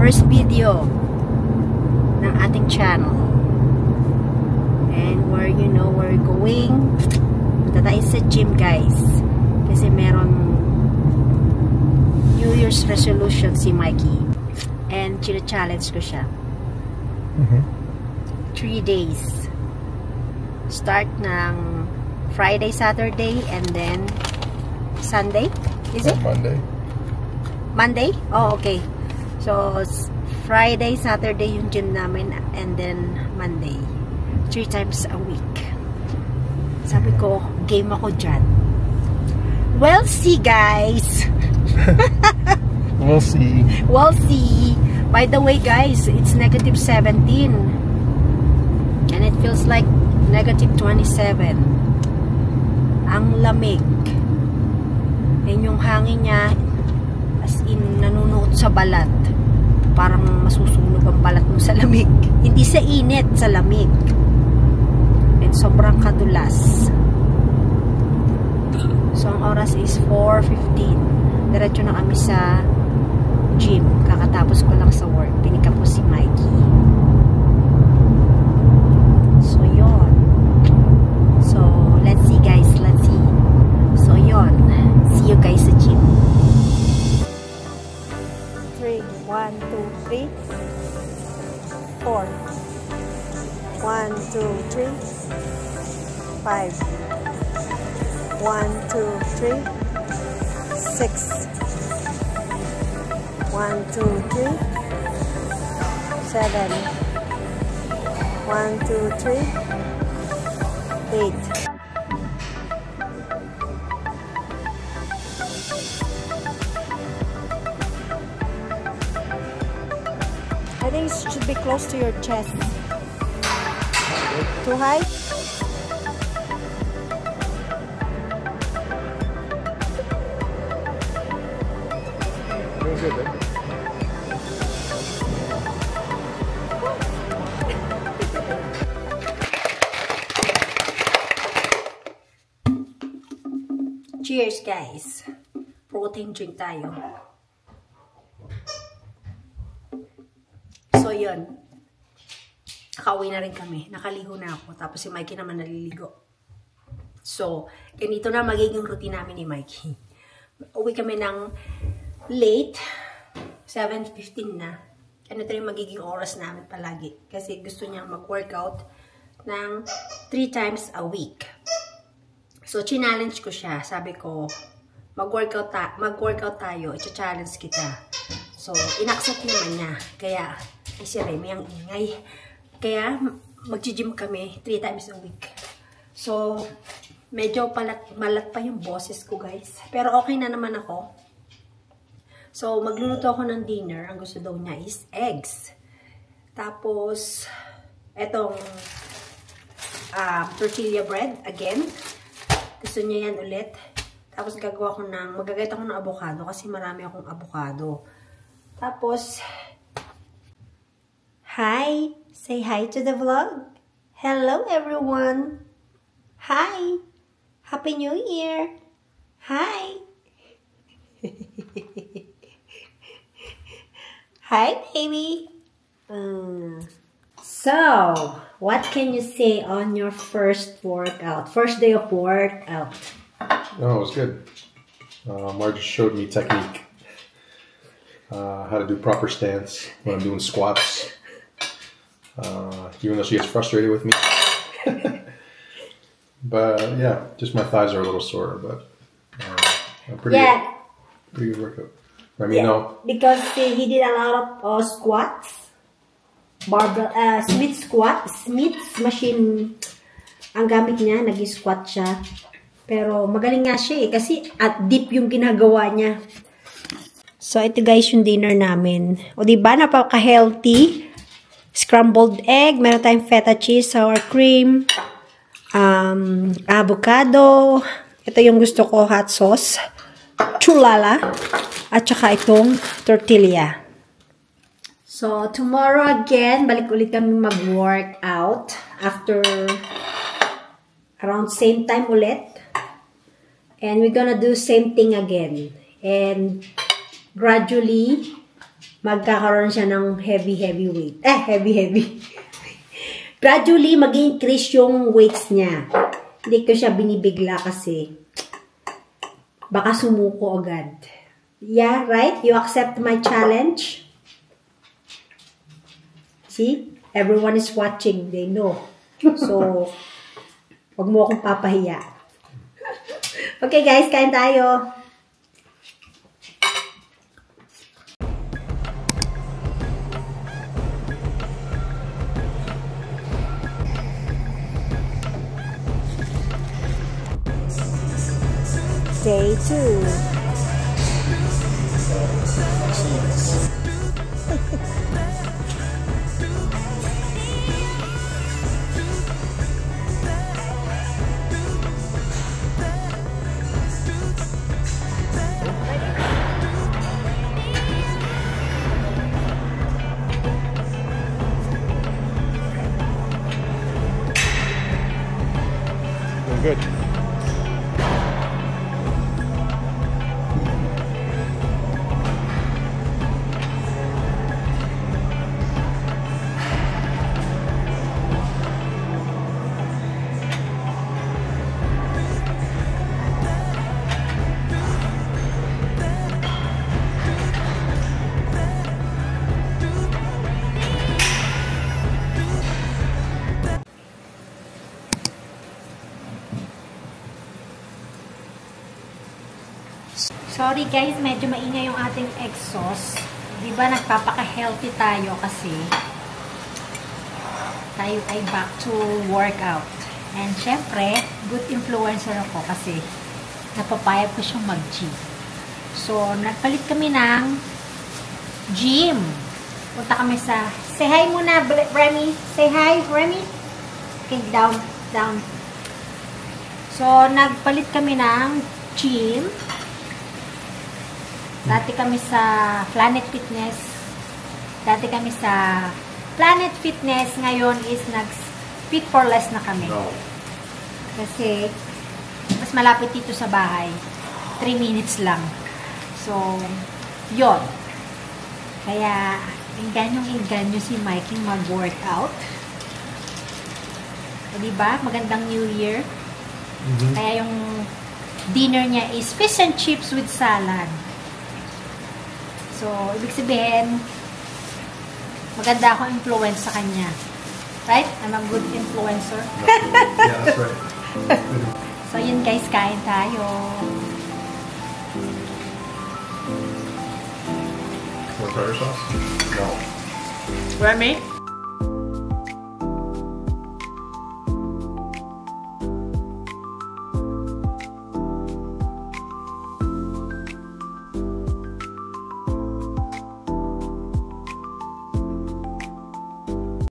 first video ng ating channel. And where you know we're going, punta tayo sa gym guys. Kasi meron New Year's resolution si Mikey. And challenge ko siya. 3 days. Start ng Friday, Saturday, and then Sunday? Is it? Monday. Monday? Oh, okay. So, Friday, Saturday yung gym namin, and then Monday. 3 times a week. Sabi ko, game ako dyan. We'll see, guys. We'll see. We'll see. By the way, guys, it's -17. And it feels like -27. Ang lamig. And yung hangin niya, as in, nanunuot sa balat. Parang masusunog ang balat mo sa lamig. Hindi sa init, sa lamig. And sobrang kadulas. So, ang oras is 4:15. Diretso na kami sa gym. Kakatapos ko lang sa work. Pinika po si Mikey. So, yun. So, let's see guys. Let's see. So, yun. See you guys sa gym. 3. 1, 2, 3. 4. 1, 2, 3. 5. 1, 2, 3. 6. 1, 2, 3. 7. 1, 2, 3. 8. I think it should be close to your chest. Too high? Good, eh? Cheers guys. Protein drink tayo. So yun. Nakauwi na rin kami. Nakaligo na ako. Tapos si Mikey naman naliligo. So, ganito na magiging routine namin ni Mikey. Uwi kami ng late. 7:15 na. Ganito rin magiging oras namin palagi. Kasi gusto niyang mag-workout ng 3 times a week. So, challenge ko siya. Sabi ko, mag-workout tayo. I-challenge kita. So, inaccept naman niya. Kaya, ay si Remy ang ingay. Kaya, mag-gym kami 3 times a week. So, medyo malat pa yung boses ko, guys. Pero okay na naman ako. So, magluluto ako ng dinner. Ang gusto daw niya is eggs. Tapos, etong tortilla bread, again. Gusto niya yan ulit. Tapos magagayat ako ng avocado kasi marami akong avocado. Tapos, hi! Say hi to the vlog. Hello everyone! Hi! Happy New Year! Hi! Hi baby! So, what can you say on your first workout? First day of workout? Oh, it was good. Marge showed me technique. How to do proper stance when I'm doing squats. Even though she gets frustrated with me. But yeah, just my thighs are a little sore, but pretty good workout. I mean, no. Because he did a lot of squats. Smith's machine ang gamit niya, nag-squat siya. Pero magaling nga siya eh, kasi at deep yung ginagawa niya. So ito guys yung dinner namin. O diba, napaka-healthy. Scrambled egg, meron tayong feta cheese, sour cream, avocado. Ito yung gusto ko, hot sauce, chulala, at saka itong tortilla. So, tomorrow again, balik ulit kami mag-workout after around same time ulit. And we're gonna do same thing again. And gradually, magkakaroon siya ng heavy weight. Heavy. Gradually, mag-increase yung weights niya. Hindi ko siya binibigla kasi baka sumuko agad. Yeah, right? You accept my challenge? See? Everyone is watching. They know. So, wag mo akong papahiya. Okay guys, kain tayo. Day 2. Good. Sorry guys, medyo maingay yung ating exhaust. Diba nagpapaka-healthy tayo kasi tayo ay back to workout. And syempre, good influencer ako kasi napapayag ko siyang mag-gym. So, nagpalit kami ng gym. Punta kami sa... Say hi muna, Remy. Say hi, Remy. Okay, down. So, nagpalit kami ng gym. Dati kami sa Planet Fitness. Ngayon is nag-Fit for Less na kami. No. Kasi, mas malapit dito sa bahay. 3 minutes lang. So, yon. Kaya, inganyo si Mikey mag-workout. Diba? Magandang New Year. Kaya yung dinner niya is fish and chips with salad. So, ibig sabihin, maganda akong influence sa kanya. Right? I'm a good influencer. Yeah, that's right. So, yun guys, kain tayo. Want tartar sauce? No. Remy?